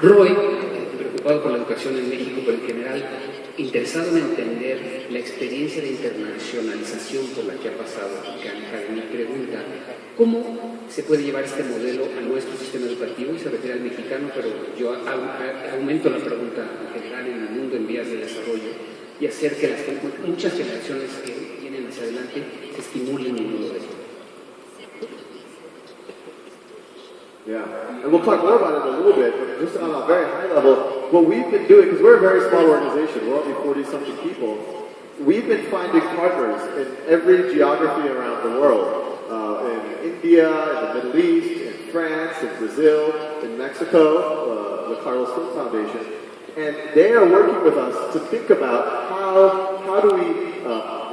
Roy, preocupado por la educación en México, pero en general interesado en entender la experiencia de internacionalización por la que ha pasado Khan Academy, pregunta cómo se puede llevar este modelo a nuestro sistema educativo, y se refiere al mexicano, pero yo aumento la pregunta en general en el mundo en vías de desarrollo, y hacer que muchas generaciones que vienen hacia adelante se estimulen en todo esto. Yeah, and we'll talk more about it in a little bit, but just on a very high level, what we've been doing, because we're a very small organization, we're only 40-something people, we've been finding partners in every geography around the world, in India, in the Middle East, in France, in Brazil, in Mexico, the Carlos Slim Foundation, and they are working with us to think about how do we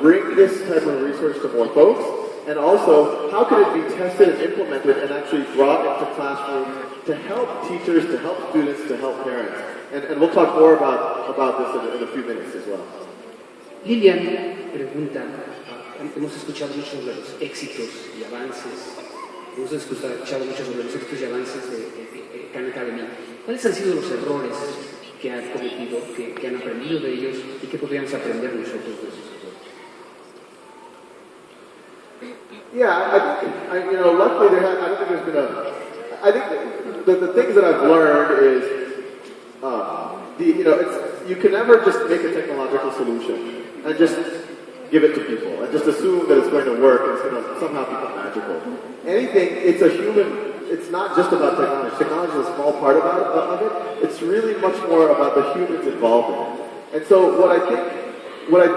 bring this type of research to more folks, and also, how can it be tested and implemented and actually brought into classrooms to help teachers, to help students, to help parents? And we'll talk more about this in a few minutes as well. Lilian pregunta, hemos escuchado mucho sobre los éxitos y avances, de Khan Academy. ¿Cuáles han sido los errores que han cometido, que han aprendido de ellos y qué podríamos aprender nosotros de esos errores? Yeah, I think, luckily I don't think there's been I think the things that I've learned is, you can never just make a technological solution and just give it to people and just assume that it's going to work and it's going to somehow become magical. Anything, it's not just about technology. Technology is a small part of it. It's really much more about the humans involved in it. And so what I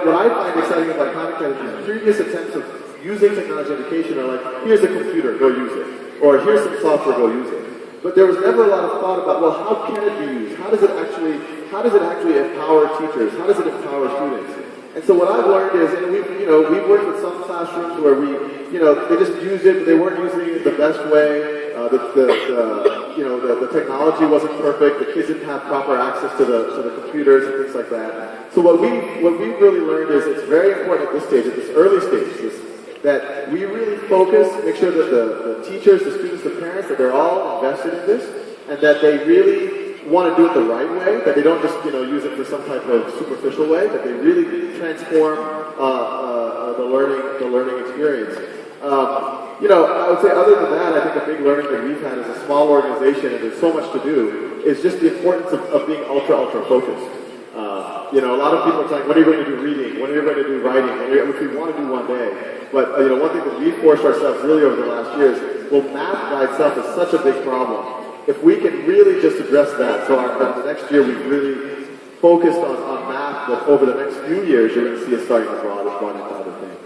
find exciting about Khan Academy is previous attempts of using technology education are like, here's a computer, go use it. Or here's some software, go use it. But there was never a lot of thought about, well, how can it be used? How does it actually empower teachers? How does it empower students? And so what I've learned is, and we've worked with some classrooms where they just used it, but they weren't using it the best way. The technology wasn't perfect. The kids didn't have proper access to the computers and things like that. So what we've really learned is it's very important at this stage, at this early stage, that we really focus, make sure that the teachers, the students, the parents, that they're all invested in this, and that they really want to do it the right way, that they don't just use it for some type of superficial way, that they really transform the learning experience. I would say other than that, I think a big learning that we've had as a small organization, and there's so much to do, is just the importance of being ultra focused. A lot of people are saying, when are you going to do reading? When are you going to do writing? Which we want to do one day. But, one thing that we've forced ourselves really over the last years, math by itself is such a big problem. If we can really just address that, so the next year we've really focused on math, but over the next few years you're going to see us starting to broaden into other things.